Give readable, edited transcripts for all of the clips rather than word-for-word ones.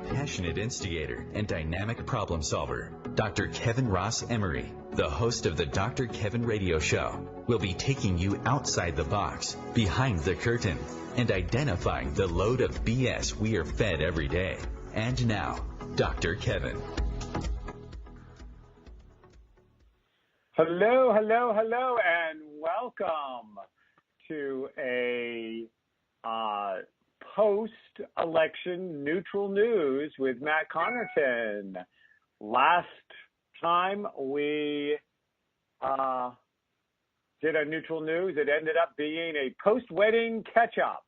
passionate instigator and dynamic problem solver, Dr. Kevin Ross Emery, the host of the Dr. Kevin Radio Show, will be taking you outside the box, behind the curtain, and identifying the load of BS we are fed every day. And now, Dr. Kevin. Hello, hello, hello, and welcome to a post-election neutral news with Matt Connerton. Last time we did a neutral news, it ended up being a post-wedding catch-up.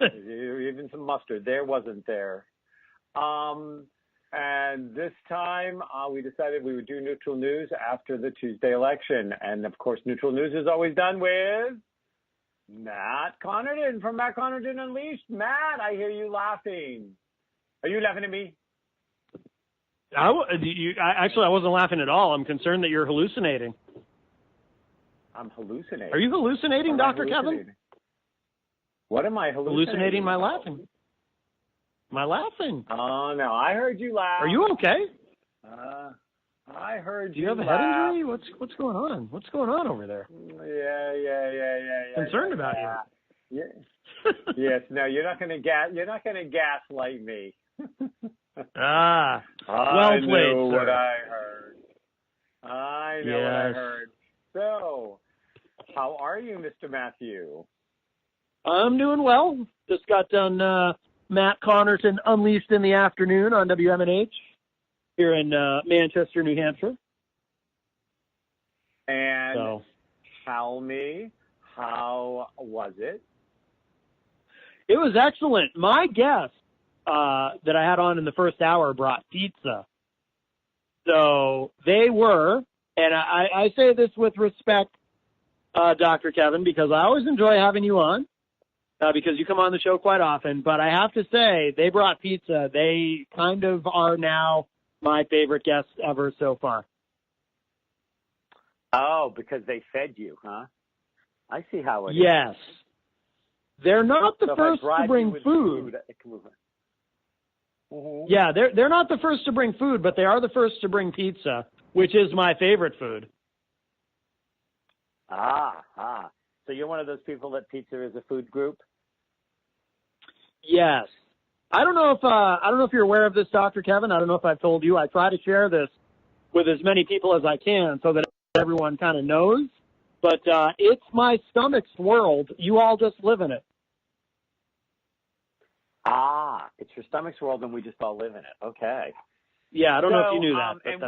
Even some mustard there wasn't there. And this time we decided we would do neutral news after the Tuesday election. And of course, neutral news is always done with Matt Connerton from Matt Connerton Unleashed. Matt, I hear you laughing. Are you laughing at me? Actually, I wasn't laughing at all. I'm concerned that you're hallucinating. I'm hallucinating. Are you hallucinating, Dr. Kevin? What am I hallucinating? Hallucinating my laughing. My laughing. Oh, no. I heard you laugh. Are you okay? I heard you. Do you have a head injury? What's going on? What's going on over there? Yeah. Concerned about you. Yeah. Yes. No, you're not going to gaslight me. Well played, sir. What I heard. I know what I heard. So, how are you, Mr. Matthew? I'm doing well. Just got done Matt Connerton Unleashed in the afternoon on WMNH here in Manchester, New Hampshire. And tell me, how was it? It was excellent. My guest that I had on in the first hour brought pizza. So they were, and I say this with respect, Dr. Kevin, because I always enjoy having you on. Because you come on the show quite often, but I have to say, they brought pizza. They kind of are now my favorite guests ever so far. Oh, because they fed you, huh? I see how it is. Yes. They're not the first to bring food. Yeah, they're not the first to bring food, but they are the first to bring pizza, which is my favorite food. So you're one of those people that pizza is a food group? Yes. I don't know if you're aware of this, Dr. Kevin. I don't know if I've told you. I try to share this with as many people as I can so that everyone kind of knows. But it's my stomach's world. You all just live in it. It's your stomach's world and we just all live in it. Okay. Yeah, I don't know if you knew that. And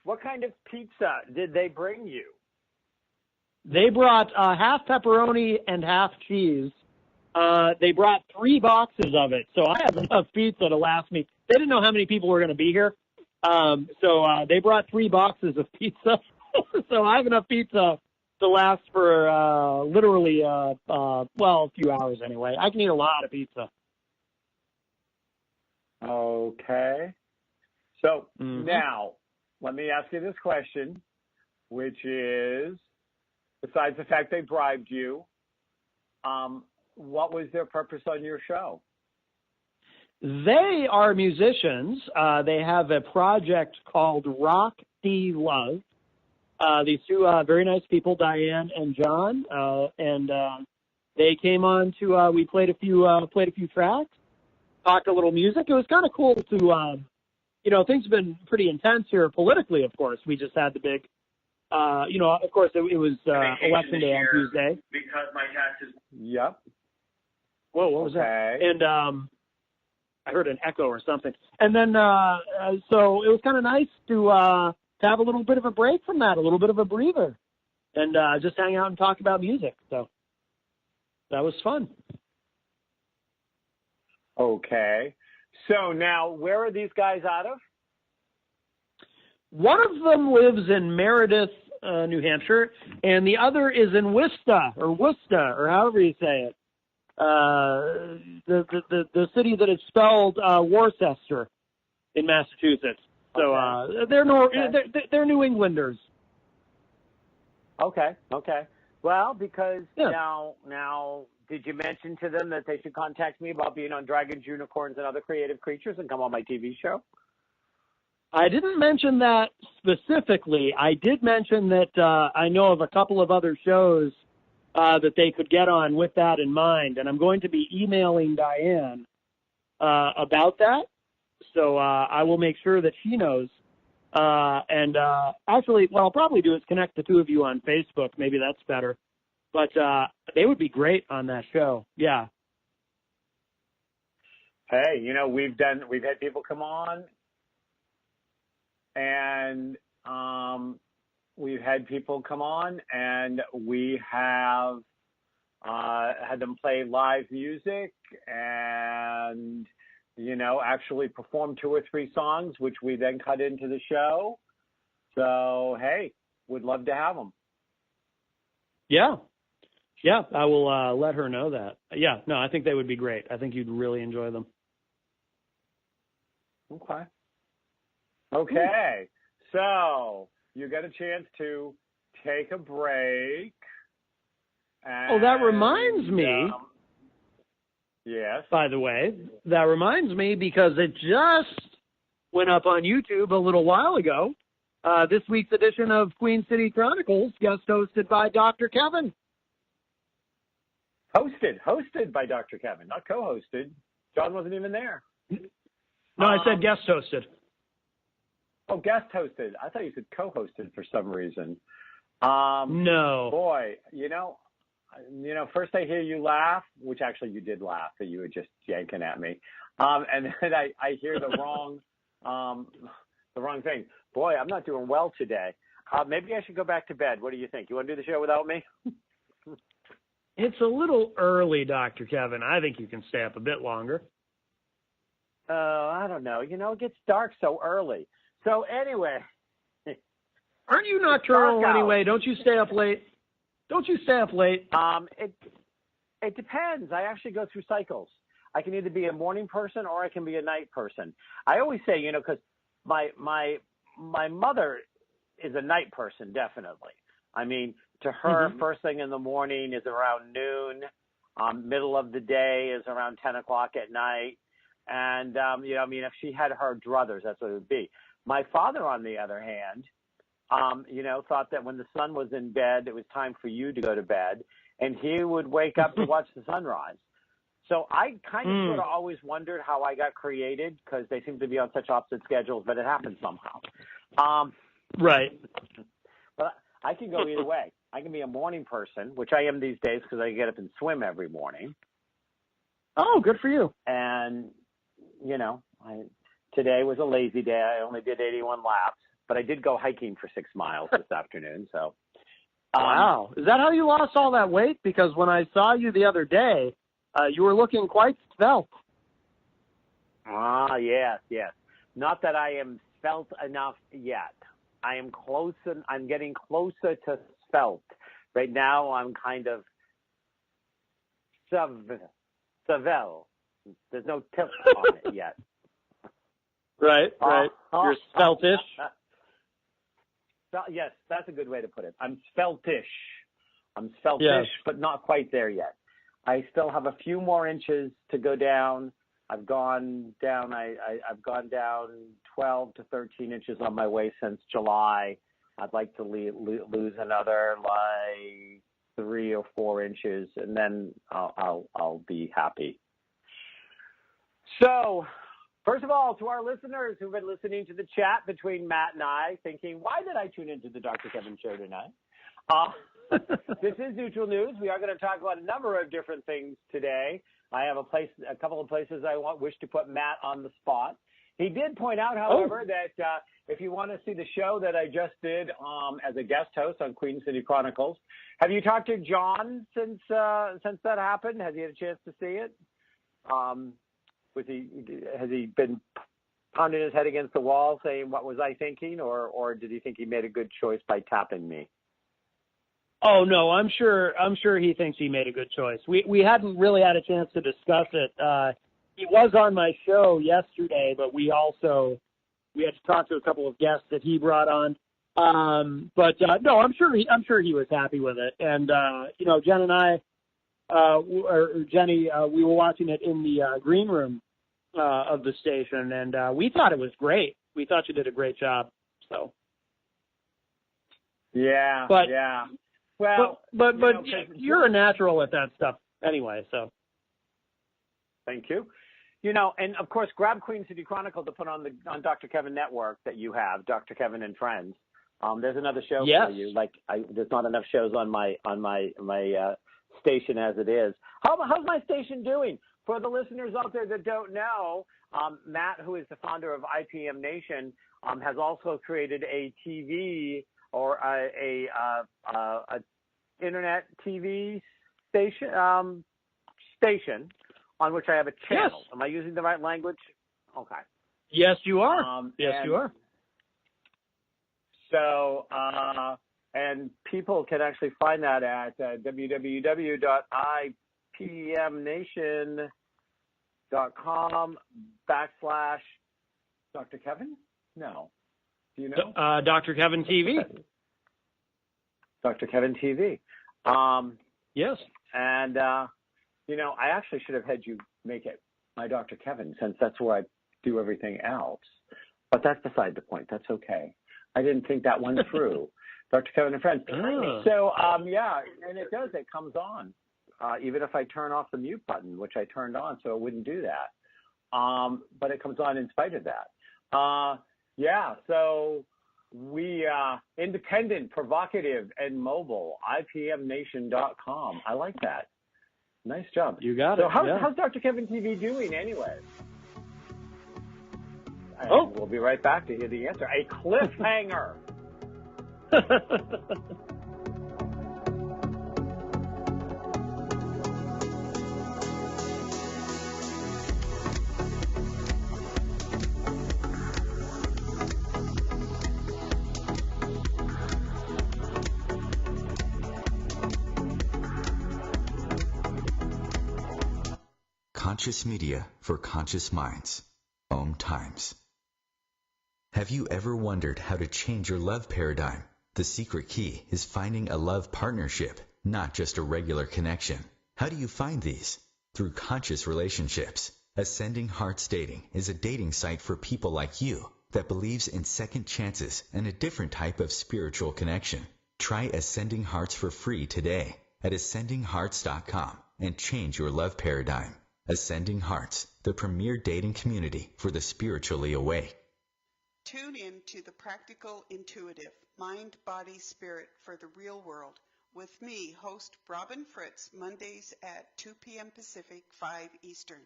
what kind of pizza did they bring you? They brought half pepperoni and half cheese. They brought 3 boxes of it, so I have enough pizza to last me. They didn't know how many people were going to be here, so they brought 3 boxes of pizza. So I have enough pizza to last for literally, a few hours anyway. I can eat a lot of pizza. Okay. So now, let me ask you this question, which is, besides the fact they bribed you, what was their purpose on your show? They are musicians. They have a project called Rock D Love. These two very nice people, Diane and John, and they came on to. We played a few tracks, talked a little music. It was kind of cool to, things have been pretty intense here politically. Of course, we just had the big. Of course, it was election day on Tuesday. Because my taxes. Yep. Whoa, what was that? And I heard an echo or something. And then, so it was kind of nice to have a little bit of a break from that, a little bit of a breather, and just hang out and talk about music. So that was fun. Okay. So now, where are these guys out of? One of them lives in Meredith, New Hampshire, and the other is in Worcester, or however you say it. The city that is spelled Worcester in Massachusetts. So they're New Englanders. Okay. Well, because now Did you mention to them that they should contact me about being on Dragons, Unicorns, and Other Creative Creatures and come on my TV show? I didn't mention that specifically. I did mention that I know of a couple of other shows that they could get on with that in mind, and I'm going to be emailing Diane about that. So I will make sure that she knows. Actually, what I'll probably do is connect the two of you on Facebook. Maybe that's better. But they would be great on that show. Yeah. Hey, we've had people come on, and we have had them play live music and, actually perform 2 or 3 songs, which we then cut into the show. So, hey, would love to have them. Yeah. Yeah, I will let her know that. Yeah, no, I think they would be great. I think you'd really enjoy them. Okay. So you got a chance to take a break. And, that reminds me. Yes. By the way, that reminds me because it just went up on YouTube a little while ago. This week's edition of Queen City Chronicles, guest hosted by Dr. Kevin. Hosted by Dr. Kevin, not co-hosted. John wasn't even there. No, I said guest hosted. Oh, guest hosted. I thought you said co-hosted for some reason. No. Boy, first I hear you laugh, which actually you did laugh, that you were just yanking at me. And then I hear the wrong thing. Boy, I'm not doing well today. Maybe I should go back to bed. What do you think? You want to do the show without me? It's a little early, Dr. Kevin. I think you can stay up a bit longer. I don't know. It gets dark so early. So anyway. Aren't you nocturnal anyway? Don't you stay up late? It depends. I actually go through cycles. I can either be a morning person or I can be a night person. I always say, because my mother is a night person, definitely. I mean, to her, first thing in the morning is around noon. Middle of the day is around 10 o'clock at night. And, if she had her druthers, that's what it would be. My father, on the other hand, thought that when the sun was in bed, it was time for you to go to bed. And he would wake up to watch the sunrise. So I kind of sort of always wondered how I got created, because they seem to be on such opposite schedules, but it happened somehow. Right. But I can go either way. I can be a morning person, which I am these days because I get up and swim every morning. Oh, good for you. And, today was a lazy day. I only did 81 laps, but I did go hiking for 6 miles this afternoon. So, wow. Is that how you lost all that weight? Because when I saw you the other day, you were looking quite svelte. Yes. Not that I am svelte enough yet. I'm getting closer to svelte. Right now, I'm kind of Savel. There's no tilt on it yet. Right. You're sveltish. Yes, that's a good way to put it. I'm sveltish, yes. But not quite there yet. I still have a few more inches to go down. I've gone down. I've gone down 12 to 13 inches on my waist since July. I'd like to lose another 3 or 4 inches, and then I'll be happy. So, first of all, to our listeners who've been listening to the chat between Matt and I, thinking, why did I tune into the Dr. Kevin Show tonight? This is Neutral News. We are going to talk about a number of different things today. I have a couple of places I wish to put Matt on the spot. He did point out, however, that if you want to see the show that I just did as a guest host on Queen City Chronicles, have you talked to John since that happened? Has he had a chance to see it? Has he been pounding his head against the wall saying, what was I thinking? Or did he think he made a good choice by tapping me? Oh, no, I'm sure he thinks he made a good choice. We hadn't really had a chance to discuss it. He was on my show yesterday, but we had to talk to a couple of guests that he brought on. No, I'm sure he was happy with it. And, Jen and I or Jenny, we were watching it in the green room of the station, and we thought it was great. We thought you did a great job. So. Yeah. But, yeah. Well, but you're a natural at that stuff anyway. So. Thank you. You know, and of course, grab Queen City Chronicle to put on Dr. Kevin Network that you have, Dr. Kevin and Friends. There's another show for you. Like, there's not enough shows on my station as it is. How's my station doing? For the listeners out there that don't know, Matt, who is the founder of IPM Nation, has also created a TV or a internet TV station on which I have a channel. Yes. Am I using the right language? Okay. Yes, you are. Yes, you are. So, and people can actually find that at www.ipmnation.com/Dr. Kevin? No. Do you know? Dr. Kevin TV. Dr. Kevin TV. Yes. And, you know, I actually should have had you make it my Dr. Kevin, since that's where I do everything else. But that's beside the point. That's okay. I didn't think that one through. Dr. Kevin and Friends. Oh. So, yeah, and it does. It comes on, even if I turn off the mute button, which I turned on so it wouldn't do that. But it comes on in spite of that. Yeah, so we, independent, provocative, and mobile, IPMNation.com. I like that. Nice job. You got it. So how's Dr. Kevin TV doing anyway? And we'll be right back to hear the answer. A cliffhanger. Conscious media for conscious minds. OMTimes. Have you ever wondered how to change your love paradigm? The secret key is finding a love partnership, not just a regular connection. How do you find these? Through conscious relationships. Ascending Hearts Dating is a dating site for people like you that believes in second chances and a different type of spiritual connection. Try Ascending Hearts for free today at ascendinghearts.com and change your love paradigm. Ascending Hearts, the premier dating community for the spiritually awake. Tune in to the Practical Intuitive, Mind, Body, Spirit for the Real World with me, host Robin Fritz, Mondays at 2 p.m. Pacific, 5 Eastern.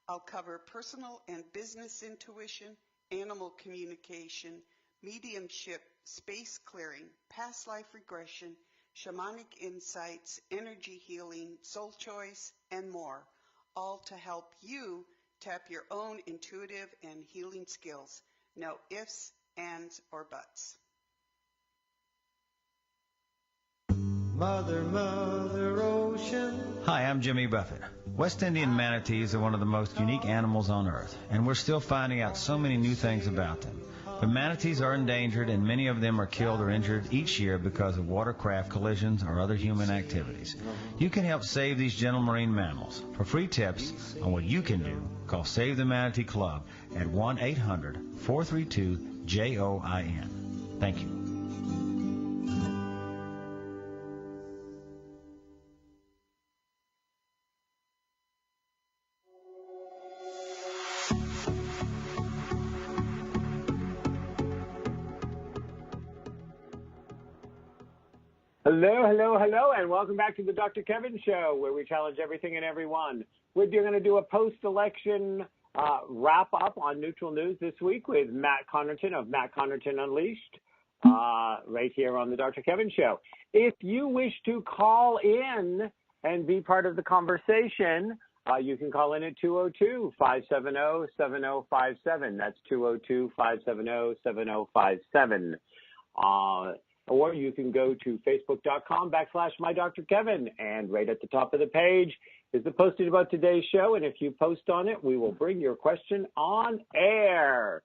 I'll cover personal and business intuition, animal communication, mediumship, space clearing, past life regression, shamanic insights, energy healing, soul choice, and more, all to help you tap your own intuitive and healing skills. No ifs, ands, or buts. Mother, Mother Ocean. Hi, I'm Jimmy Buffett. West Indian manatees are one of the most unique animals on Earth, and we're still finding out so many new things about them. But manatees are endangered, and many of them are killed or injured each year because of watercraft collisions or other human activities. You can help save these gentle marine mammals. For free tips on what you can do, call Save the Manatee Club at 1-800-432-JOIN. Thank you. Hello, hello, hello, and welcome back to the Dr. Kevin Show, where we challenge everything and everyone. We're going to do a post-election wrap-up on Neutral News this week with Matt Connerton of Matt Connerton Unleashed, right here on the Dr. Kevin Show. If you wish to call in and be part of the conversation, you can call in at 202-570-7057. That's 202-570-7057. Or you can go to facebook.com/MyDrKevin, and right at the top of the page is the posting about today's show. And if you post on it, we will bring your question on air.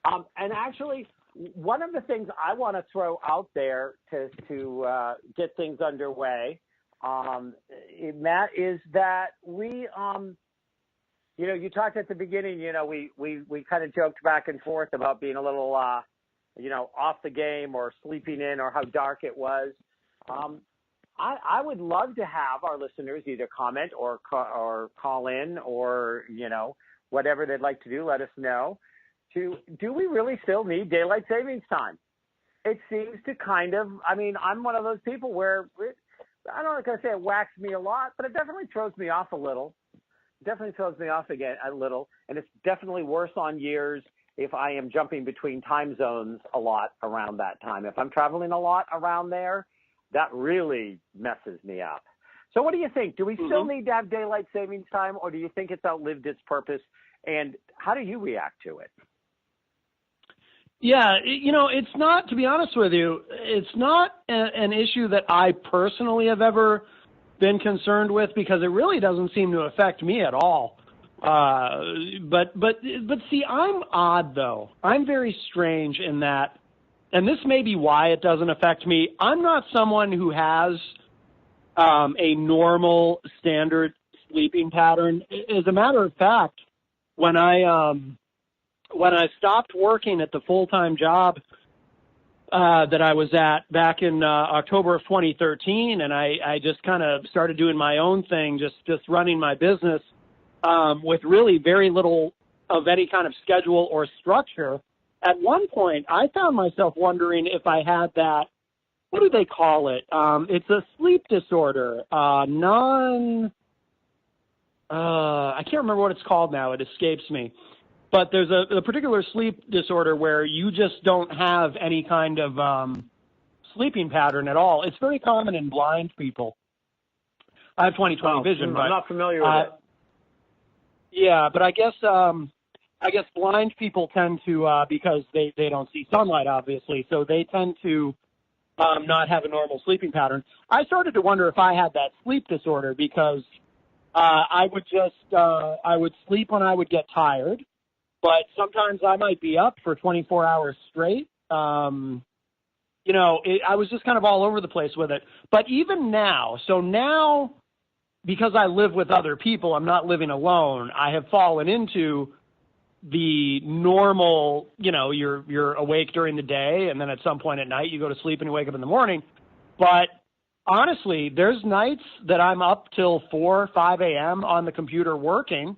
And actually, one of the things I want to throw out there to get things underway Matt, is that we, you talked at the beginning, we kind of joked back and forth about being a little, off the game or sleeping in or how dark it was. I would love to have our listeners either comment or call in or, whatever they'd like to do, let us know. Do we really still need daylight savings time? It seems to I'm one of those people where I'm not going to say it whacks me a lot, but it definitely throws me off a little. Definitely throws me off again a little. And it's definitely worse on years if I am jumping between time zones a lot around that time. If I'm traveling a lot around there, that really messes me up. So what do you think? Do we still need to have daylight savings time, or do you think it's outlived its purpose? And how do you react to it? Yeah, it's not, to be honest with you, it's not an issue that I personally have ever been concerned with, because it really doesn't seem to affect me at all. But see, I'm odd though. I'm very strange in that, and this may be why it doesn't affect me. I'm not someone who has a normal standard sleeping pattern. As a matter of fact, when I stopped working at the full-time job that I was at back in October of 2013, and I just kind of started doing my own thing, just running my business with really very little of any kind of schedule or structure. At one point, I found myself wondering if I had that, what do they call it? It's a sleep disorder, I can't remember what it's called now. It escapes me. But there's a particular sleep disorder where you just don't have any kind of sleeping pattern at all. It's very common in blind people. I have 20/20 vision, but I'm not familiar with it. Yeah, but I guess blind people tend to because they don't see sunlight, obviously, so they tend to not have a normal sleeping pattern. I started to wonder if I had that sleep disorder because I would sleep when I would get tired. But sometimes I might be up for 24 hours straight. I was just kind of all over the place with it. But even now, because I live with other people, I'm not living alone, I have fallen into the normal, you're awake during the day, and then at some point at night you go to sleep and you wake up in the morning. But honestly, there's nights that I'm up till 4 or 5 a.m. on the computer working.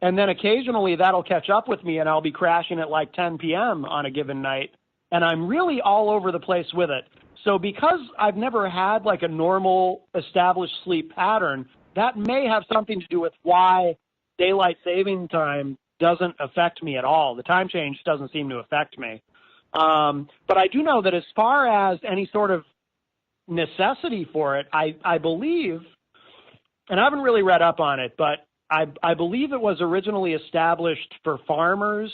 And then occasionally that'll catch up with me and I'll be crashing at like 10 p.m. on a given night. And I'm really all over the place with it. So because I've never had like a normal established sleep pattern, that may have something to do with why daylight saving time doesn't affect me at all. The time change doesn't seem to affect me. But I do know that as far as any sort of necessity for it, I believe, and I haven't really read up on it, but I believe it was originally established for farmers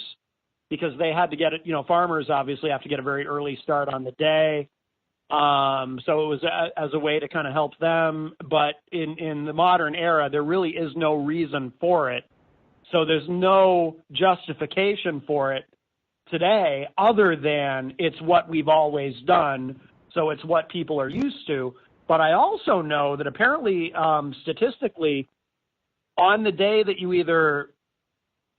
because they had to get it, farmers obviously have to get a very early start on the day. So it was as a way to kind of help them. But in the modern era, there really is no reason for it. So there's no justification for it today other than it's what we've always done. So it's what people are used to. But I also know that apparently, statistically, on the day that you either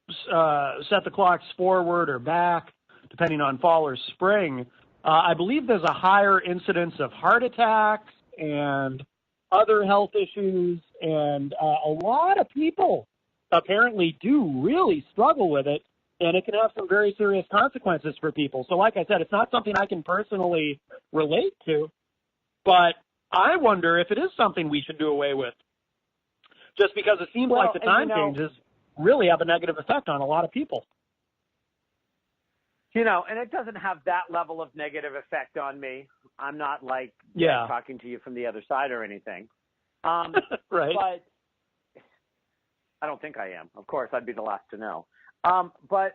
set the clocks forward or back, depending on fall or spring, I believe there's a higher incidence of heart attacks and other health issues, and a lot of people apparently do really struggle with it, and it can have some very serious consequences for people. So like I said, it's not something I can personally relate to, but I wonder if it is something we should do away with. Just because it seems like the time changes really have a negative effect on a lot of people. And it doesn't have that level of negative effect on me. I'm not like talking to you from the other side or anything. Right. But I don't think I am. Of course, I'd be the last to know. But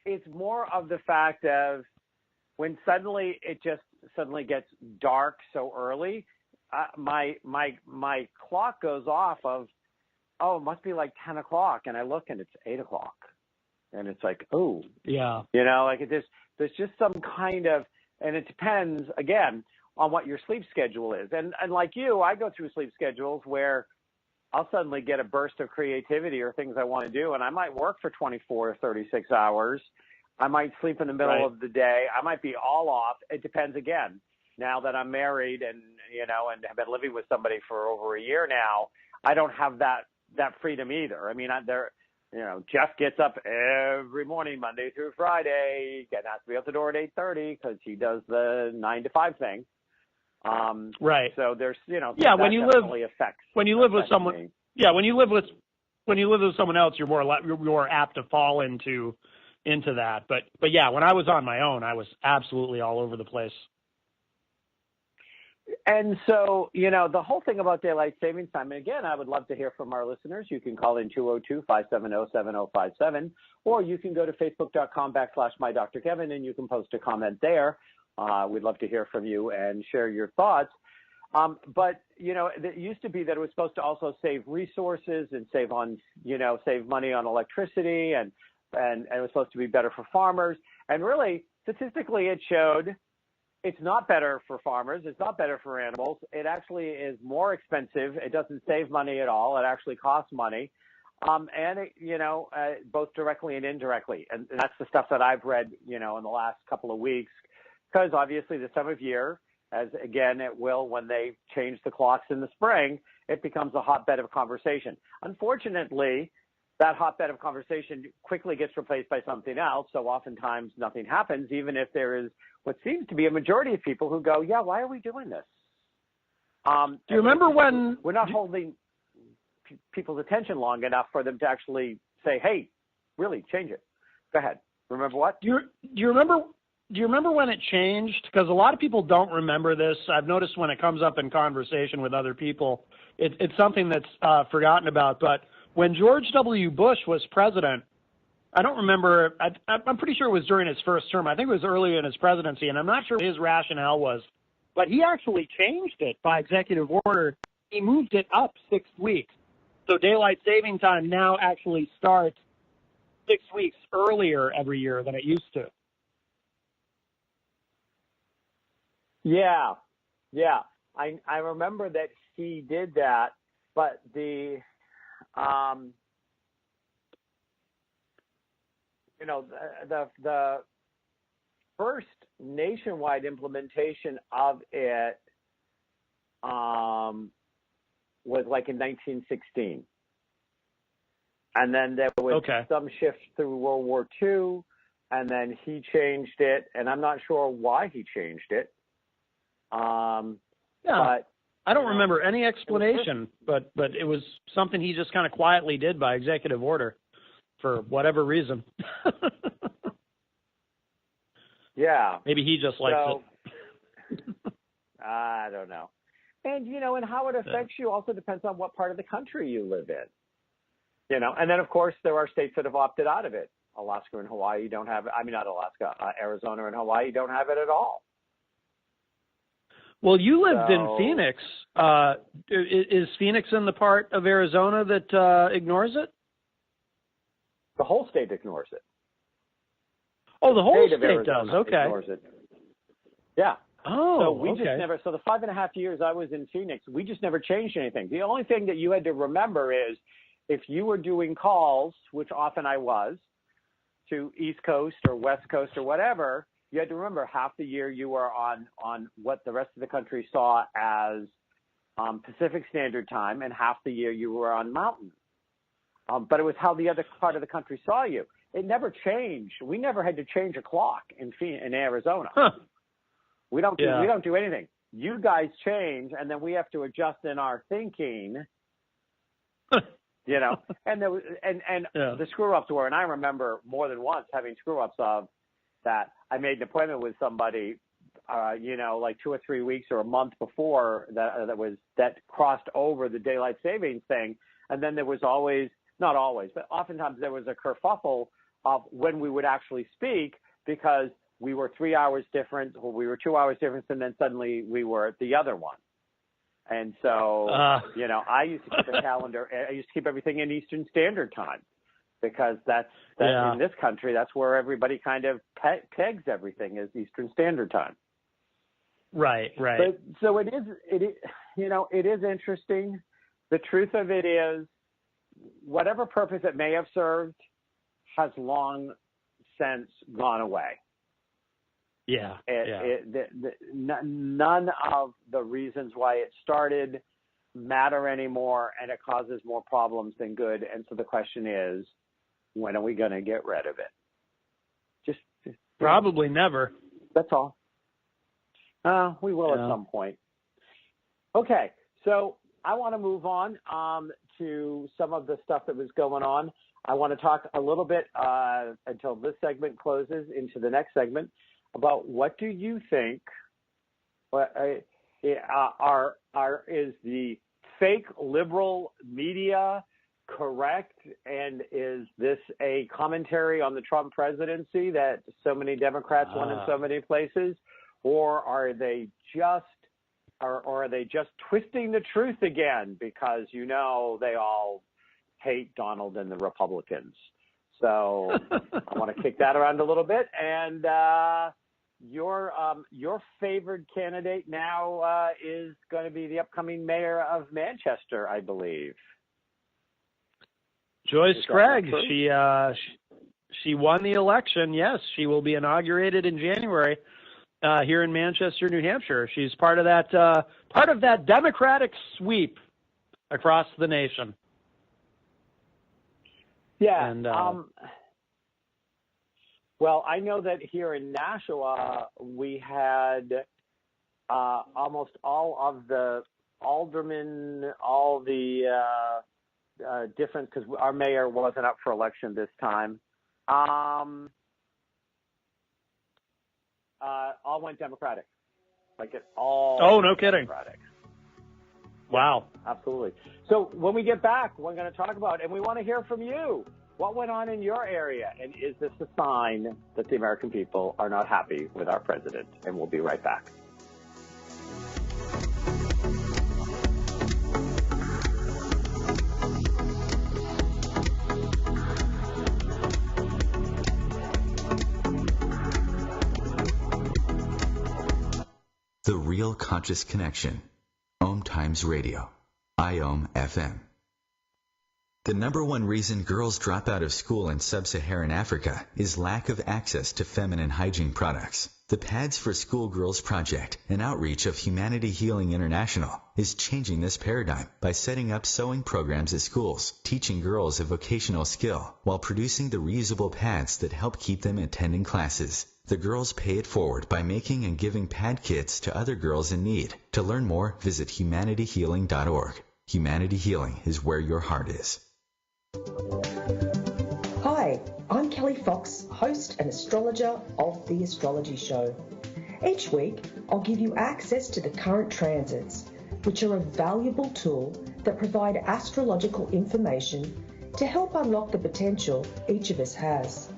it's more of the fact of when suddenly it just suddenly gets dark so early. My clock goes off of, it must be like 10 o'clock. And I look and it's 8 o'clock. And it's like, yeah. there's just some kind of, and it depends, again, on what your sleep schedule is. And like you, I go through sleep schedules where I'll suddenly get a burst of creativity or things I want to do, and I might work for 24 or 36 hours. I might sleep in the middle of the day. I might be all off. It depends again. Now that I'm married and and have been living with somebody for over a year now, I don't have that freedom either. I mean, Jeff gets up every morning, Monday through Friday, has to be out the door at 8:30 because he does the 9 to 5 thing. Right. So there's, when you live with someone, me. when you live with someone else, you're more apt to fall into that. But yeah, when I was on my own, I was absolutely all over the place. And so, the whole thing about daylight savings time, and again, I would love to hear from our listeners. You can call in 202-570-7057, or you can go to facebook.com/MyDrKevin, and you can post a comment there. We'd love to hear from you and share your thoughts. But, it used to be that it was supposed to also save resources and save money on electricity, and it was supposed to be better for farmers. And really, statistically, it showed it's not better for farmers. It's not better for animals. It actually is more expensive. It doesn't save money at all. It actually costs money. Both directly and indirectly. And that's the stuff that I've read, in the last couple of weeks, because obviously this time of year, as again, it will when they change the clocks in the spring, it becomes a hotbed of conversation. Unfortunately, that hotbed of conversation quickly gets replaced by something else. So oftentimes nothing happens, even if there is what seems to be a majority of people who go, yeah, why are we doing this? Do you remember when we're not holding people's attention long enough for them to actually say, hey, really change it? Go ahead. Remember what? Do you remember when it changed? Because a lot of people don't remember this. I've noticed when it comes up in conversation with other people, it's something that's forgotten about. But when George W. Bush was president, I don't remember. I'm pretty sure it was during his first term. I think it was early in his presidency, and I'm not sure what his rationale was. But he actually changed it by executive order. He moved it up 6 weeks. So daylight saving time now actually starts 6 weeks earlier every year than it used to. Yeah. I remember that he did that, but the first nationwide implementation of it was like in 1916. And then there was some shift through World War II, and then he changed it, and I'm not sure why he changed it. But I don't remember any explanation, but it was something he just kind of quietly did by executive order for whatever reason. Yeah. Maybe he just likes it. I don't know. And, and how it affects you also depends on what part of the country you live in. And then, of course, there are states that have opted out of it. Alaska and Hawaii don't have it. I mean, not Alaska, Arizona and Hawaii don't have it at all. Well, you lived in Phoenix. Is Phoenix in the part of Arizona that ignores it? The whole state ignores it. Oh, the whole state does. Okay. Ignores it. Yeah. Oh, so we just never. So the 5.5 years I was in Phoenix, we just never changed anything. The only thing that you had to remember is if you were doing calls, which often I was, to East Coast or West Coast or whatever, you had to remember half the year you were on what the rest of the country saw as Pacific Standard Time, and half the year you were on Mountain. But it was how the other part of the country saw you. It never changed. We never had to change a clock in Arizona. Huh. We don't do anything. You guys change, and then we have to adjust in our thinking. And there was the screw ups were, and I remember more than once having screw ups of that. I made an appointment with somebody, like 2 or 3 weeks or a month before that crossed over the daylight savings thing, and then there was always, not always, but oftentimes there was a kerfuffle of when we would actually speak because we were 3 hours different, or we were 2 hours different, and then suddenly we were at the other one. And so, I used to keep a calendar. I used to keep everything in Eastern Standard Time because that's in this country, that's where everybody kind of pegs everything is Eastern Standard Time. Right. But so it is, it is interesting. The truth of it is, whatever purpose it may have served has long since gone away. Yeah. None of the reasons why it started matter anymore, and it causes more problems than good. And so the question is, when are we going to get rid of it? Just probably never. That's all. We will at some point. Okay, so I want to move on to some of the stuff that was going on. I want to talk a little bit until this segment closes into the next segment about what do you think is the fake liberal media correct, and is this a commentary on the Trump presidency that so many Democrats won in so many places, or are they just twisting the truth again because they all hate Donald and the Republicans? So I want to kick that around a little bit. And your favored candidate now is going to be the upcoming mayor of Manchester, I believe. Joyce Craig. She won the election. Yes, she will be inaugurated in January here in Manchester, New Hampshire. She's part of that Democratic sweep across the nation. Yeah. And, well, I know that here in Nashua, we had almost all of the aldermen, all the different, because our mayor wasn't up for election this time, all went Democratic. Like it all. Oh, no kidding. Democratic. Wow. Absolutely. So when we get back, we're going to talk about, and we want to hear from you. What went on in your area? And is this a sign that the American people are not happy with our president? And we'll be right back. The Real Conscious Connection. OMTimes Radio. IOM FM. The number one reason girls drop out of school in sub-Saharan Africa is lack of access to feminine hygiene products. The Pads for Schoolgirls Project, an outreach of Humanity Healing International, is changing this paradigm by setting up sewing programs at schools, teaching girls a vocational skill, while producing the reusable pads that help keep them attending classes. The girls pay it forward by making and giving pad kits to other girls in need. To learn more, visit humanityhealing.org. Humanity Healing is where your heart is. Hi, I'm Kelly Fox, host and astrologer of The Astrology Show. Each week, I'll give you access to the current transits, which are a valuable tool that provide astrological information to help unlock the potential each of us has.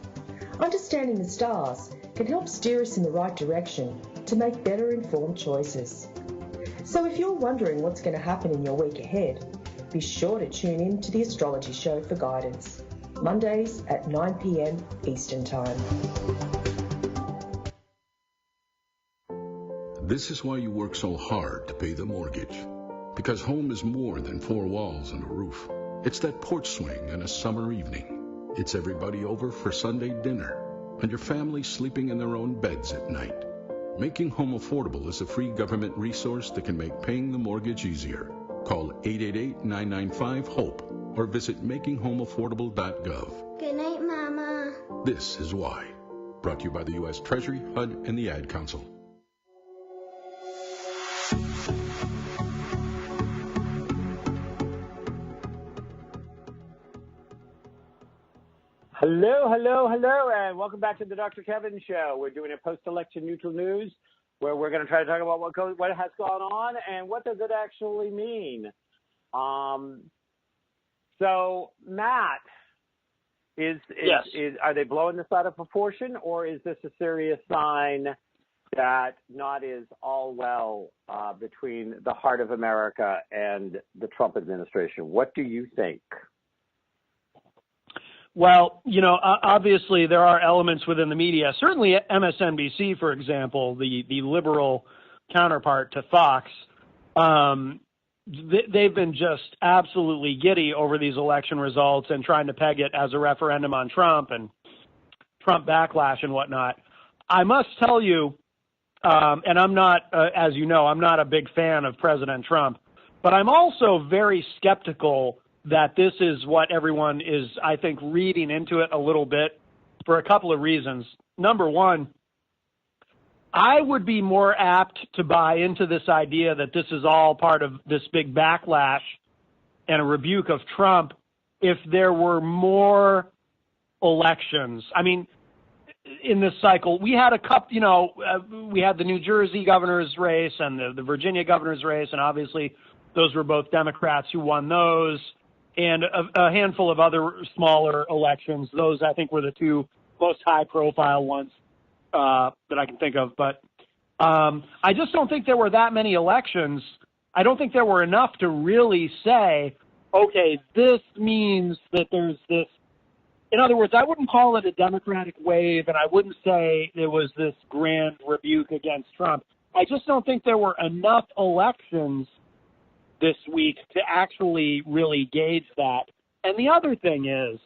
Understanding the stars can help steer us in the right direction to make better informed choices. So if you're wondering what's going to happen in your week ahead, be sure to tune in to The Astrology Show for guidance, Mondays at 9 p.m. Eastern Time. This is why you work so hard to pay the mortgage. Because home is more than four walls and a roof. It's that porch swing and a summer evening. It's everybody over for Sunday dinner, and your family sleeping in their own beds at night. Making Home Affordable is a free government resource that can make paying the mortgage easier. Call 888-995-HOPE or visit makinghomeaffordable.gov. Good night, Mama. This is why. Brought to you by the U.S. Treasury, HUD, and the Ad Council. Hello, and welcome back to the Dr. Kevin Show. We're doing a post-election neutral news where we're going to try to talk about what has gone on and what does it actually mean. So, Matt, are they blowing this out of proportion, or is this a serious sign that not is all well between the heart of America and the Trump administration? What do you think? Well, obviously there are elements within the media, certainly MSNBC, for example, the liberal counterpart to Fox, they've been just absolutely giddy over these election results and trying to peg it as a referendum on Trump and Trump backlash and whatnot. I must tell you, and I'm not, as you know, I'm not a big fan of President Trump, but I'm also very skeptical that this is what everyone is, I think, reading into it a little bit for a couple of reasons. Number one, I would be more apt to buy into this idea that this is all part of this big backlash and a rebuke of Trump if there were more elections. I mean, in this cycle, we had a couple, we had the New Jersey governor's race and the Virginia governor's race, and obviously those were both Democrats who won those, and a handful of other smaller elections. Those, I think, were the two most high-profile ones that I can think of. But I just don't think there were that many elections. I don't think there were enough to really say, okay, this means that there's this. In other words, I wouldn't call it a Democratic wave, and I wouldn't say it was this grand rebuke against Trump. I just don't think there were enough elections this week to actually really gauge that. And the other thing is,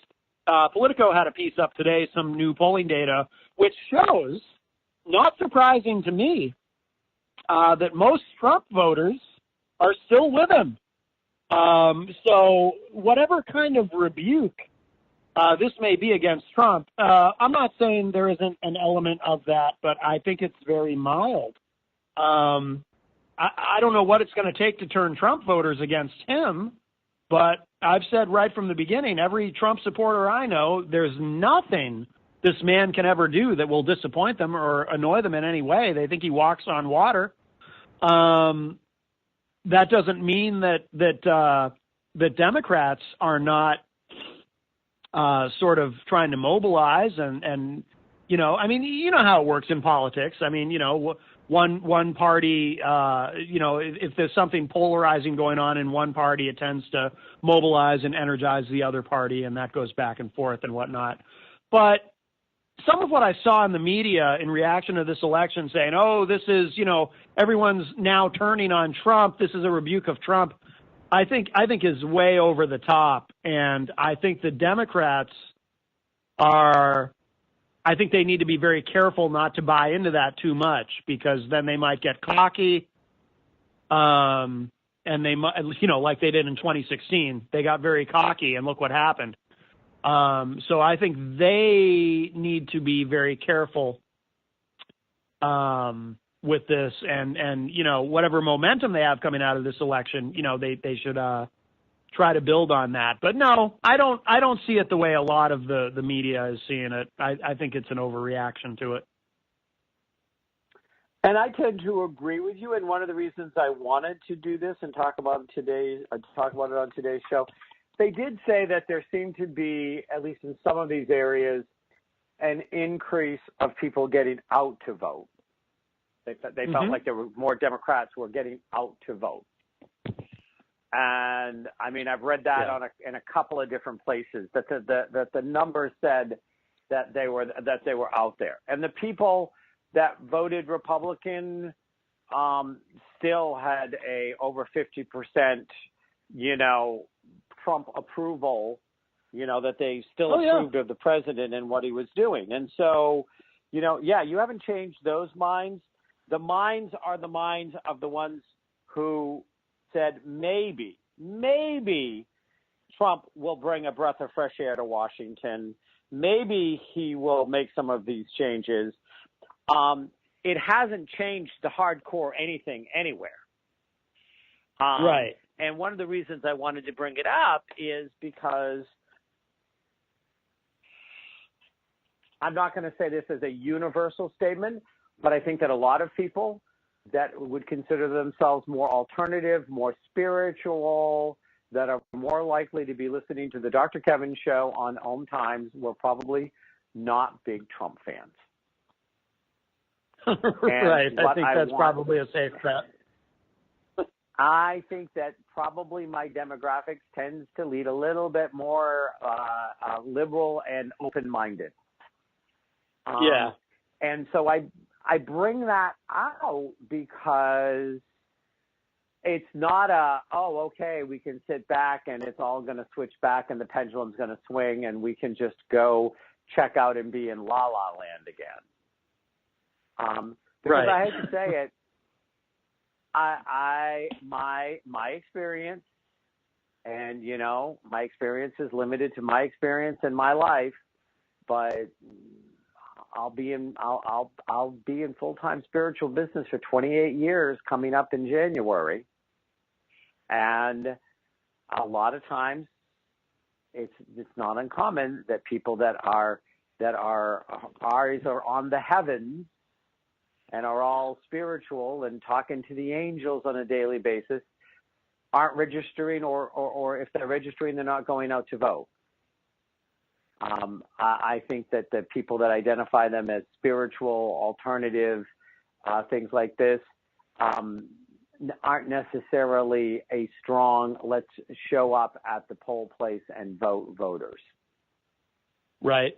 Politico had a piece up today, some new polling data, which shows, not surprising to me, that most Trump voters are still with him. So whatever kind of rebuke this may be against Trump, I'm not saying there isn't an element of that, but I think it's very mild. I don't know what it's going to take to turn Trump voters against him, but I've said right from the beginning, every Trump supporter I know, there's nothing this man can ever do that will disappoint them or annoy them in any way. They think he walks on water. That doesn't mean that Democrats are not sort of trying to mobilize and I mean, you know how it works in politics. I mean, one party, if there's something polarizing going on in one party, it tends to mobilize and energize the other party, and that goes back and forth and whatnot. But some of what I saw in the media in reaction to this election saying, oh, this is, everyone's now turning on Trump, this is a rebuke of Trump, I think is way over the top. And I think the Democrats I think they need to be very careful not to buy into that too much, because then they might get cocky. And they might, like they did in 2016, they got very cocky and look what happened. So I think they need to be very careful with this, and whatever momentum they have coming out of this election, they should try to build on that. But no, I don't see it the way a lot of the media is seeing it. I think it's an overreaction to it. And I tend to agree with you. And one of the reasons I wanted to do this and talk about it on today's show, they did say that there seemed to be, at least in some of these areas, an increase of people getting out to vote. They felt like there were more Democrats who were getting out to vote. And I mean, I've read that in a couple of different places that the numbers said that they were out there, and the people that voted Republican still had a over 50%, Trump approval, that they still approved of the president and what he was doing. And so, you haven't changed those minds. The minds are the minds of the ones who said maybe Trump will bring a breath of fresh air to Washington. Maybe he will make some of these changes. It hasn't changed the hardcore anything anywhere. Right. And one of the reasons I wanted to bring it up is because I'm not going to say this as a universal statement, but I think that a lot of people that would consider themselves more alternative, more spiritual, that are more likely to be listening to the Dr. Kevin Show on OMTimes were probably not big Trump fans. Right. I think that's probably a safe bet. I think that probably my demographics tends to lead a little bit more liberal and open-minded. Yeah. And so I bring that out because it's not okay, we can sit back and it's all going to switch back and the pendulum's going to swing and we can just go check out and be in La La Land again. Because I hate to say it, my experience, and my experience is limited to my experience in my life, but I'll be in full-time spiritual business for 28 years coming up in January, and a lot of times it's not uncommon that people that are on the heavens and are all spiritual and talking to the angels on a daily basis aren't registering, or if they're registering, they're not going out to vote. I think that the people that identify them as spiritual, alternative, things like this, aren't necessarily a strong, let's show up at the poll place and vote voters. Right.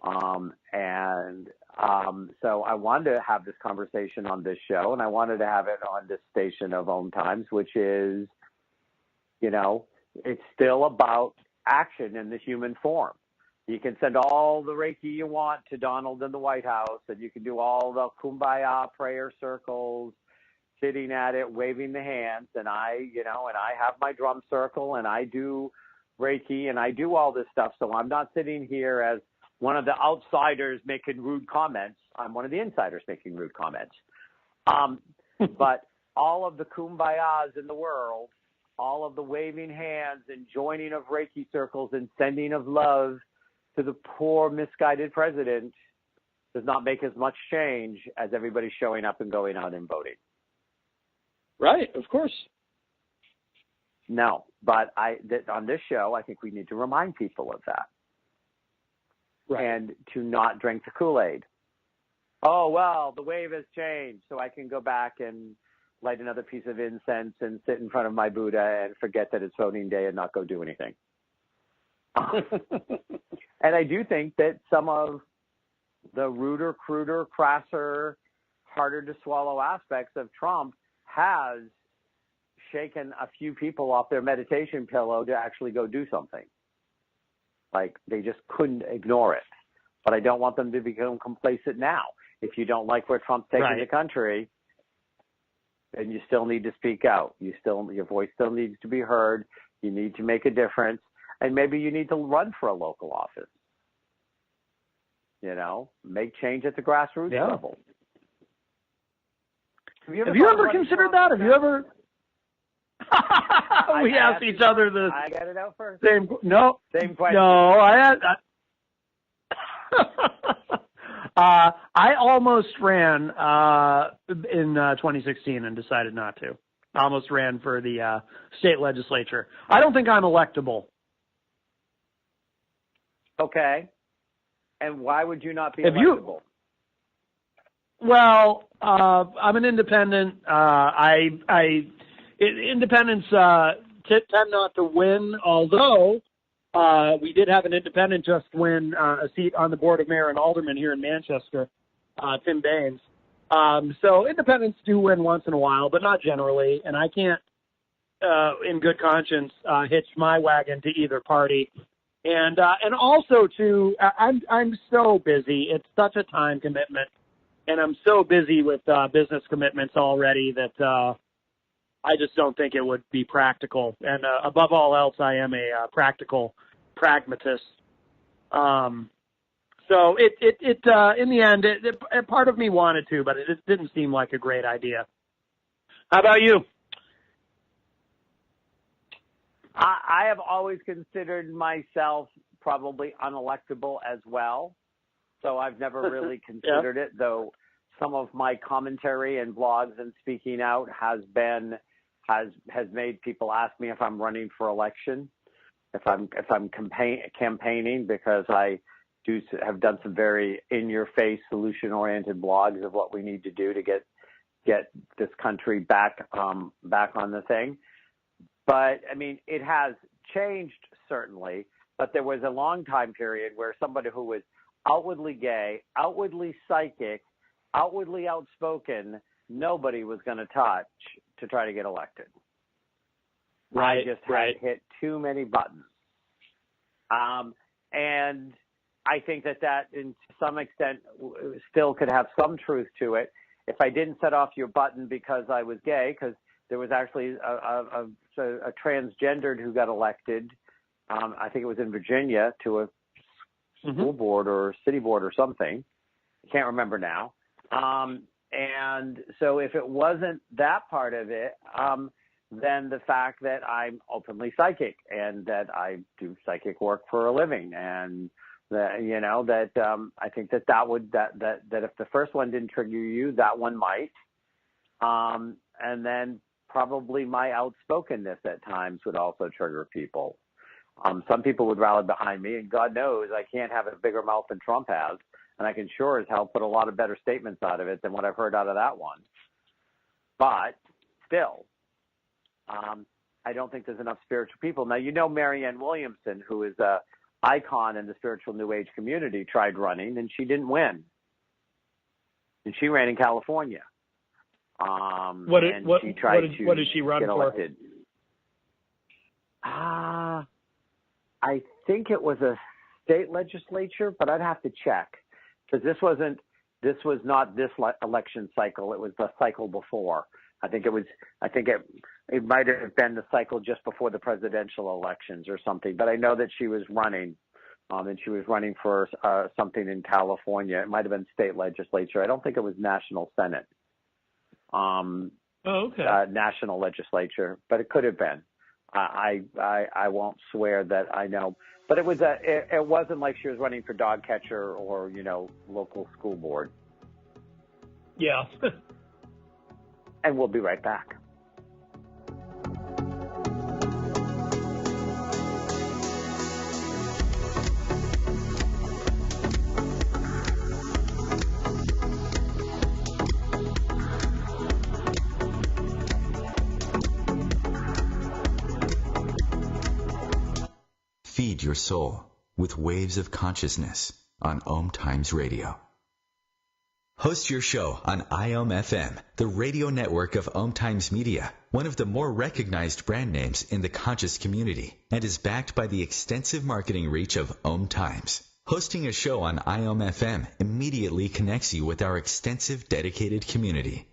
So I wanted to have this conversation on this show, and I wanted to have it on this station of OMTimes, which is, it's still about action in the human form. You can send all the Reiki you want to Donald in the White House, and you can do all the kumbaya prayer circles, sitting at it, waving the hands, and I have my drum circle, and I do Reiki, and I do all this stuff. So I'm not sitting here as one of the outsiders making rude comments. I'm one of the insiders making rude comments. But all of the kumbayas in the world, all of the waving hands and joining of Reiki circles and sending of love to the poor misguided president does not make as much change as everybody showing up and going out and voting. Right, of course. No, but on this show, I think we need to remind people of that. Right. And to not drink the Kool-Aid. Oh, well, the wave has changed, so I can go back and light another piece of incense and sit in front of my Buddha and forget that it's voting day and not go do anything. And I do think that some of the ruder, cruder, crasser, harder to swallow aspects of Trump has shaken a few people off their meditation pillow to actually go do something. Like, they just couldn't ignore it. But I don't want them to become complacent now. If you don't like where Trump's taking the country, then you still need to speak out. Your voice still needs to be heard. You need to make a difference. And maybe you need to run for a local office. Make change at the grassroots level. Have you ever considered that? Have you ever? We asked each other the. I got it out first. Same question. No, I almost ran in 2016 and decided not to. I almost ran for the state legislature. I don't think I'm electable. Okay. And why would you not be electable? Well, I'm an independent. Independents tend not to win, although we did have an independent just win a seat on the board of mayor and alderman here in Manchester, Tim Baines. So independents do win once in a while, but not generally. And I can't, in good conscience, hitch my wagon to either party. And also I'm so busy. It's such a time commitment. And I'm so busy with business commitments already that I just don't think it would be practical. And above all else, I am a practical pragmatist. So it in the end, part of me wanted to, but it didn't seem like a great idea. How about you? I have always considered myself probably unelectable as well. So I've never really considered it, though some of my commentary and blogs and speaking out has made people ask me if I'm running for election, if I'm campaigning, because I have done some very in-your-face, solution-oriented blogs of what we need to do to get this country back on the thing. But I mean, it has changed certainly, but there was a long time period where somebody who was outwardly gay, outwardly psychic, outwardly outspoken, nobody was going to touch to try to get elected. Right, I just had hit too many buttons. And I think that in some extent still could have some truth to it. If I didn't set off your button because I was gay, because there was actually a transgendered who got elected, I think it was in Virginia, to a school board or city board or something. I can't remember now. And so if it wasn't that part of it, then the fact that I'm openly psychic and that I do psychic work for a living, and that, you know, that I think that if the first one didn't trigger you, that one might. And then probably my outspokenness at times would also trigger people. Some people would rally behind me, and God knows I can't have a bigger mouth than Trump has, and I can sure as hell put a lot of better statements out of it than what I've heard out of that one. But still, I don't think there's enough spiritual people. Now, you know, Marianne Williamson, who is a icon in the spiritual New Age community, tried running, and she didn't win. And she ran in California. What did she run get elected. For? I think it was a state legislature, but I'd have to check, because this was not this election cycle. It was the cycle before. I think it might have been the cycle just before the presidential elections or something. But I know that she was running, and she was running for something in California. It might have been state legislature. I don't think it was national senate. National legislature, but it could have been. I won't swear that I know, but it wasn't like she was running for dog catcher or, you know, local school board. Yeah. And we'll be right back. Feed your soul with waves of consciousness on OMTimes Radio. Host your show on IOM FM, the radio network of OMTimes Media, one of the more recognized brand names in the conscious community, and is backed by the extensive marketing reach of OMTimes. Hosting a show on IOM FM immediately connects you with our extensive dedicated community.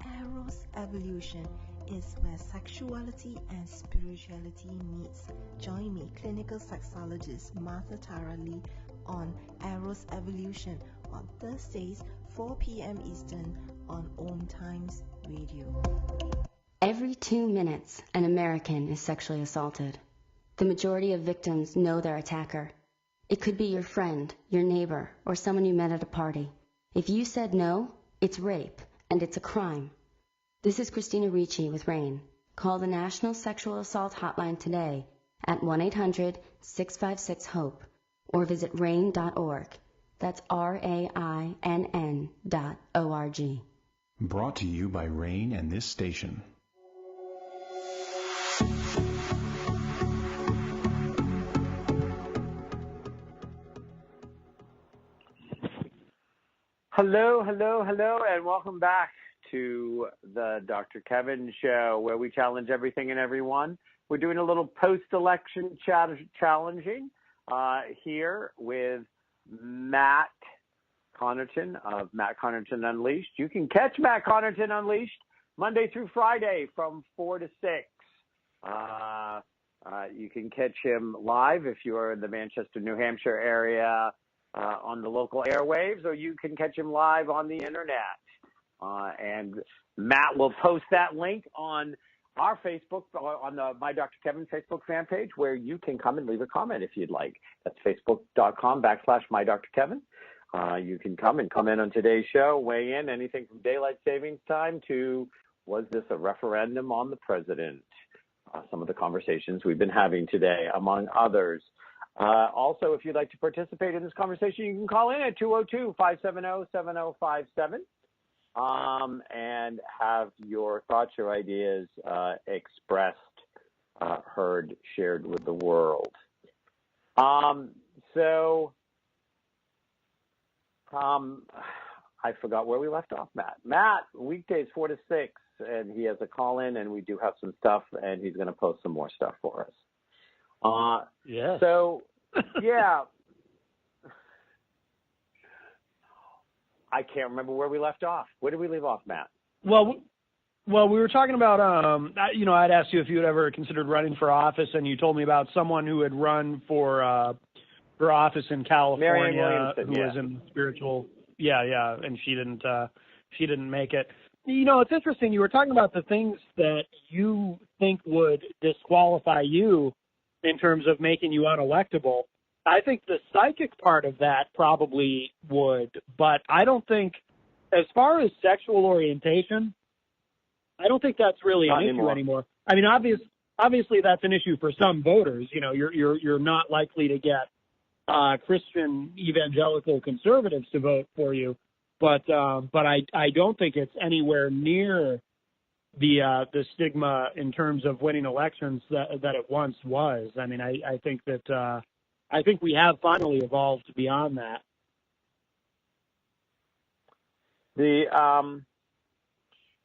Eros Evolution is where sexuality and spirituality meets. Join me, clinical sexologist Martha Tara Lee, on Eros Evolution on Thursdays, 4 p.m. Eastern on OMTimes Radio. Every 2 minutes, an American is sexually assaulted. The majority of victims know their attacker. It could be your friend, your neighbor, or someone you met at a party. If you said no, it's rape, and it's a crime. This is Christina Ricci with RAIN. Call the National Sexual Assault Hotline today at 1-800-656-HOPE or visit RAIN.org. That's RAINN.org. Brought to you by RAIN and this station. Hello, and welcome back to the Dr. Kevin Show, where we challenge everything and everyone. We're doing a little post-election challenging here with Matt Connarton of Matt Connarton Unleashed. You can catch Matt Connarton Unleashed Monday through Friday from 4 to 6. You can catch him live if you are in the Manchester, New Hampshire area on the local airwaves, or you can catch him live on the internet. And Matt will post that link on our Facebook, on the My Dr. Kevin Facebook fan page, where you can come and leave a comment if you'd like. That's facebook.com/My Dr. Kevin. You can come and comment on today's show, weigh in, anything from daylight savings time to, was this a referendum on the president? Some of the conversations we've been having today, among others. Also, if you'd like to participate in this conversation, you can call in at 202-570-7057 and have your thoughts or ideas expressed, heard, shared with the world. So I forgot where we left off, Matt. Matt, weekdays 4 to 6, and he has a call-in, and we do have some stuff, and he's going to post some more stuff for us. Yeah. So, yeah. I can't remember where we left off. Where did we leave off, Matt? Well, we were talking about, I'd asked you if you had ever considered running for office, and you told me about someone who had run for office in California who was in spiritual. Yeah, and she didn't make it. You know, it's interesting. You were talking about the things that you think would disqualify you in terms of making you unelectable. I think the psychic part of that probably would, but I don't think, as far as sexual orientation, I don't think that's really an issue anymore. I mean, obviously that's an issue for some voters. You know, you're not likely to get Christian evangelical conservatives to vote for you, but I don't think it's anywhere near the stigma in terms of winning elections that it once was. I mean, I think that I think we have finally evolved beyond that.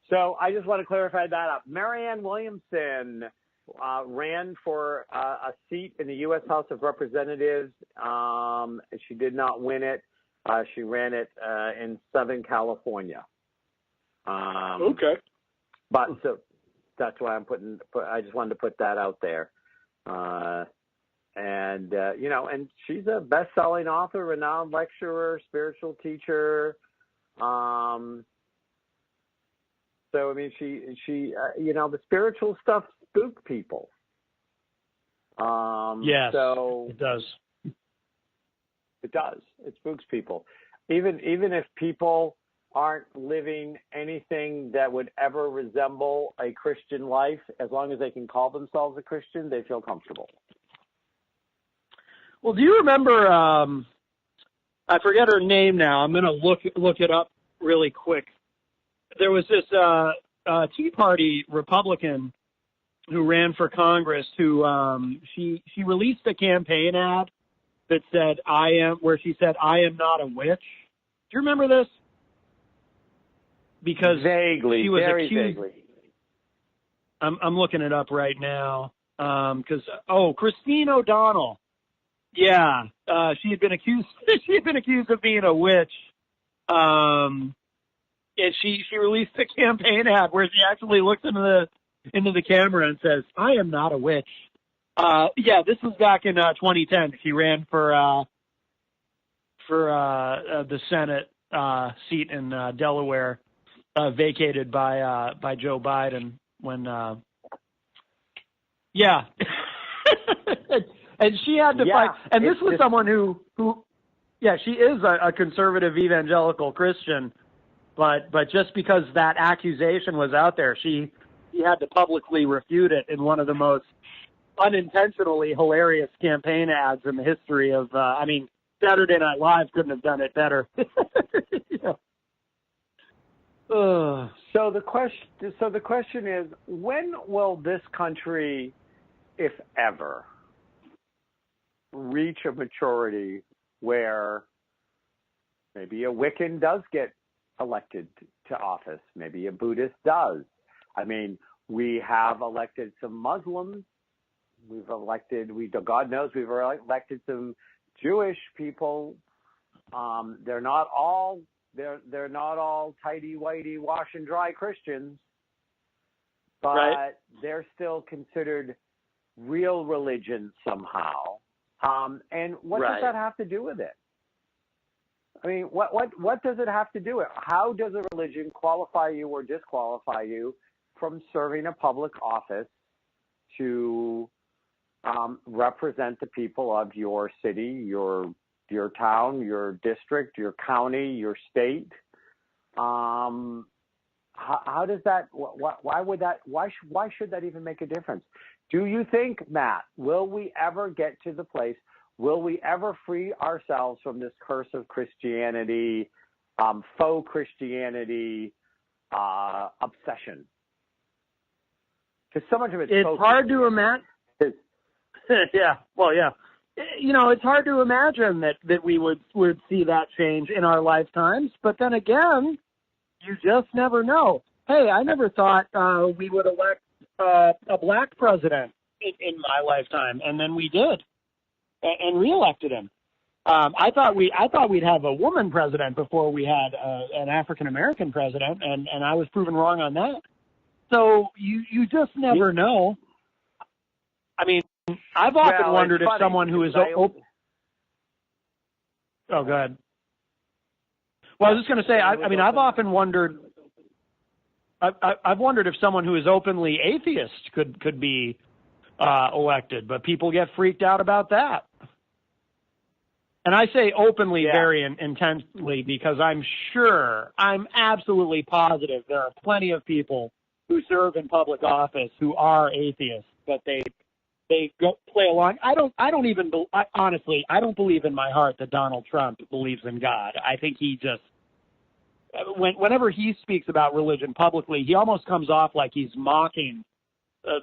So I just want to clarify that up. Marianne Williamson ran for a seat in the U.S. House of Representatives. She did not win it. She ran it in Southern California. Okay. But so that's why I just wanted to put that out there. And she's a best-selling author, renowned lecturer, spiritual teacher. So, I mean, she the spiritual stuff spook people. Yes, so it does. It does. It spooks people. Even if people aren't living anything that would ever resemble a Christian life, as long as they can call themselves a Christian, they feel comfortable. Well, do you remember, I forget her name now. I'm going to look it up really quick. There was this Tea Party Republican who ran for Congress who she released a campaign ad that said where she said, "I am not a witch." Do you remember this? Because vaguely, she was very accused, vaguely. I'm looking it up right now. Christine O'Donnell. Yeah, she had been accused. She had been accused of being a witch. And she released a campaign ad where she actually looks into the camera and says, "I am not a witch." This was back in 2010. She ran for the Senate seat in Delaware, vacated by Joe Biden when. And she had to fight. And this was someone who she is a conservative evangelical Christian. But just because that accusation was out there, she had to publicly refute it in one of the most unintentionally hilarious campaign ads in the history of. Saturday Night Live couldn't have done it better. So the question is, when will this country, if ever, reach a maturity where maybe a Wiccan does get elected to office, maybe a Buddhist does? I mean, we have elected some Muslims. God knows we've elected some Jewish people. They're not all tidy whitey wash and dry Christians, but right. They're still considered real religion somehow. And what does that have to do with it? I mean, what does it have to do with it? How does a religion qualify you or disqualify you from serving a public office to represent the people of your city, your town, your district, your county, your state? How does that? Why would that? Why should that even make a difference? Do you think, Matt, will we ever get to the place? Will we ever free ourselves from this curse of Christianity, faux Christianity obsession? Because so much of it's hard to imagine. Yeah. Well, yeah. it's hard to imagine that we would see that change in our lifetimes. But then again, you just never know. Hey, I never thought we would elect a black president in my lifetime, and then we did, and reelected him. I thought we'd have a woman president before we had an African American president, and I was proven wrong on that. So you just never know. I mean, I've often wondered if someone who is open. Oh, go ahead. Well, I was just going to say, I've often wondered. I've wondered if someone who is openly atheist could be elected, but people get freaked out about that. And I say openly very intensely because I'm absolutely positive there are plenty of people who serve in public office who are atheists, but they go play along. Honestly, I don't believe in my heart that Donald Trump believes in God. I think he just, whenever he speaks about religion publicly, he almost comes off like he's mocking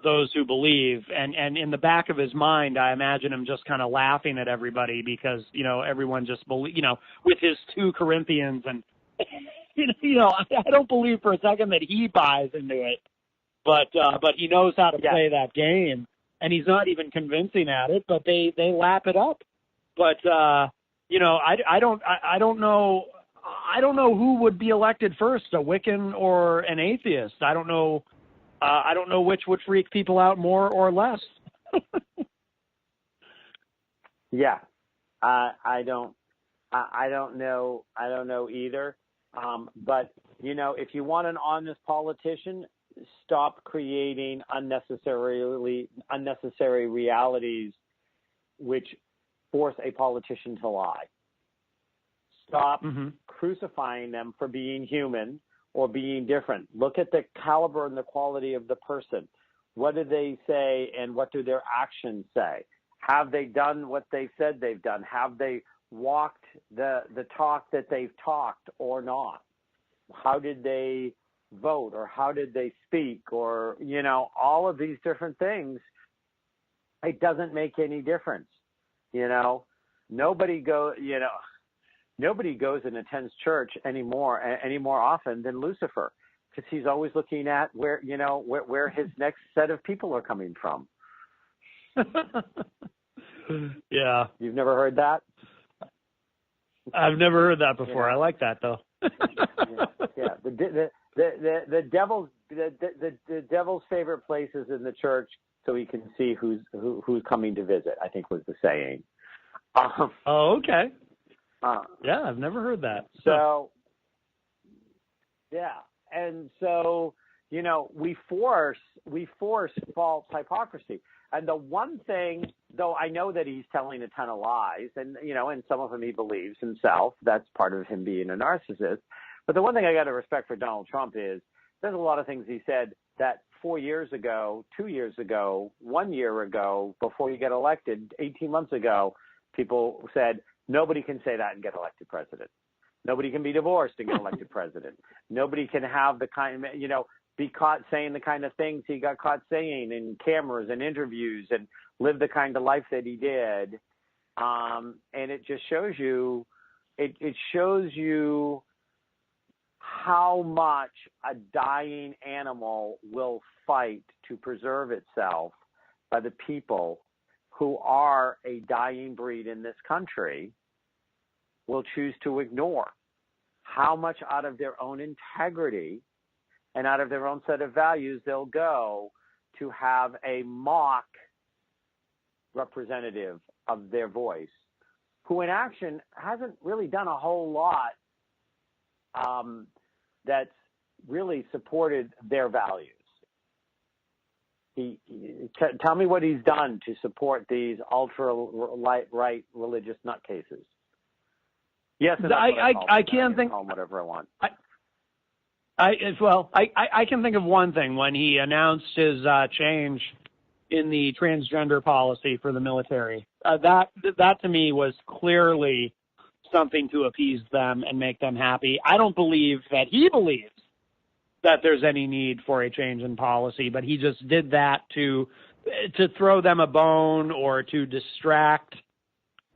those who believe, and in the back of his mind, I imagine him just kind of laughing at everybody because everyone just with his 2 Corinthians, and I don't believe for a second that he buys into it, but he knows how to play that game, and he's not even convincing at it, but they lap it up. But I don't know who would be elected first, a Wiccan or an atheist. I don't know which would freak people out more or less. Yeah, I don't know either. But if you want an honest politician, stop creating unnecessary realities which force a politician to lie. Stop crucifying them for being human or being different. Look at the caliber and the quality of the person. What do they say and what do their actions say? Have they done what they said they've done? Have they walked the talk that they've talked or not? How did they vote or how did they speak or, all of these different things? It doesn't make any difference. Nobody goes and attends church any more often than Lucifer, because he's always looking at where his next set of people are coming from. Yeah. You've never heard that? I've never heard that before. I like that though. Yeah. The devil's favorite place is in the church, so he can see who's coming to visit, I think was the saying. Oh, okay. Yeah, I've never heard that. So, yeah. And so, we force false hypocrisy. And the one thing, though I know that he's telling a ton of lies, and, and some of them he believes himself, that's part of him being a narcissist. But the one thing I got to respect for Donald Trump is there's a lot of things he said that 4 years ago, 2 years ago, 1 year ago, before you get elected, 18 months ago, people said, nobody can say that and get elected president. Nobody can be divorced and get elected president. Nobody can have the kind of, be caught saying the kind of things he got caught saying in cameras and interviews and live the kind of life that he did. And it just shows you, it shows you how much a dying animal will fight to preserve itself by the people who are a dying breed in this country will choose to ignore. How much out of their own integrity and out of their own set of values they'll go to have a mock representative of their voice, who in action hasn't really done a whole lot that's really supported their values. Tell me what he's done to support these ultra-right religious nutcases. Yes, and I can't think. Call them whatever I want. I can think of one thing when he announced his change in the transgender policy for the military. That to me was clearly something to appease them and make them happy. I don't believe that he believes that there's any need for a change in policy, but he just did that to throw them a bone or to distract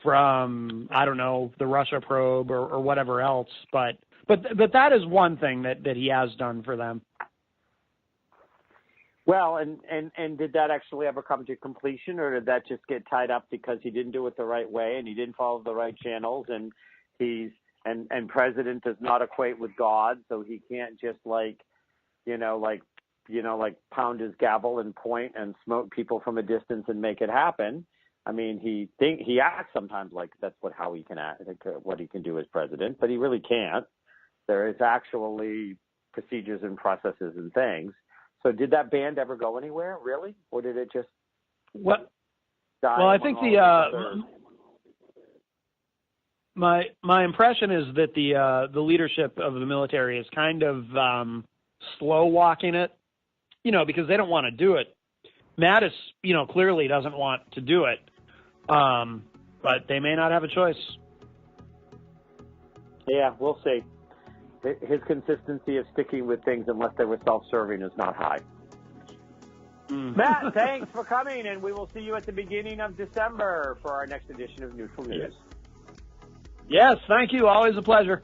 from, I don't know, the Russia probe or whatever else. But that is one thing that he has done for them. Well, and did that actually ever come to completion, or did that just get tied up because he didn't do it the right way and he didn't follow the right channels, and and president does not equate with God, so he can't just like pound his gavel and point and smoke people from a distance and make it happen. I mean, he acts sometimes like that's how he can act, what he can do as president, but he really can't. There is actually procedures and processes and things. So did that band ever go anywhere, really? Or did it just die? Well, I think my impression is that the leadership of the military is kind of slow walking it, because they don't want to do it. Mattis, clearly doesn't want to do it, but they may not have a choice. Yeah, we'll see. His consistency of sticking with things unless they were self-serving is not high. Matt, thanks for coming, and we will see you at the beginning of December for our next edition of Neutral News. Yes, thank you. Always a pleasure.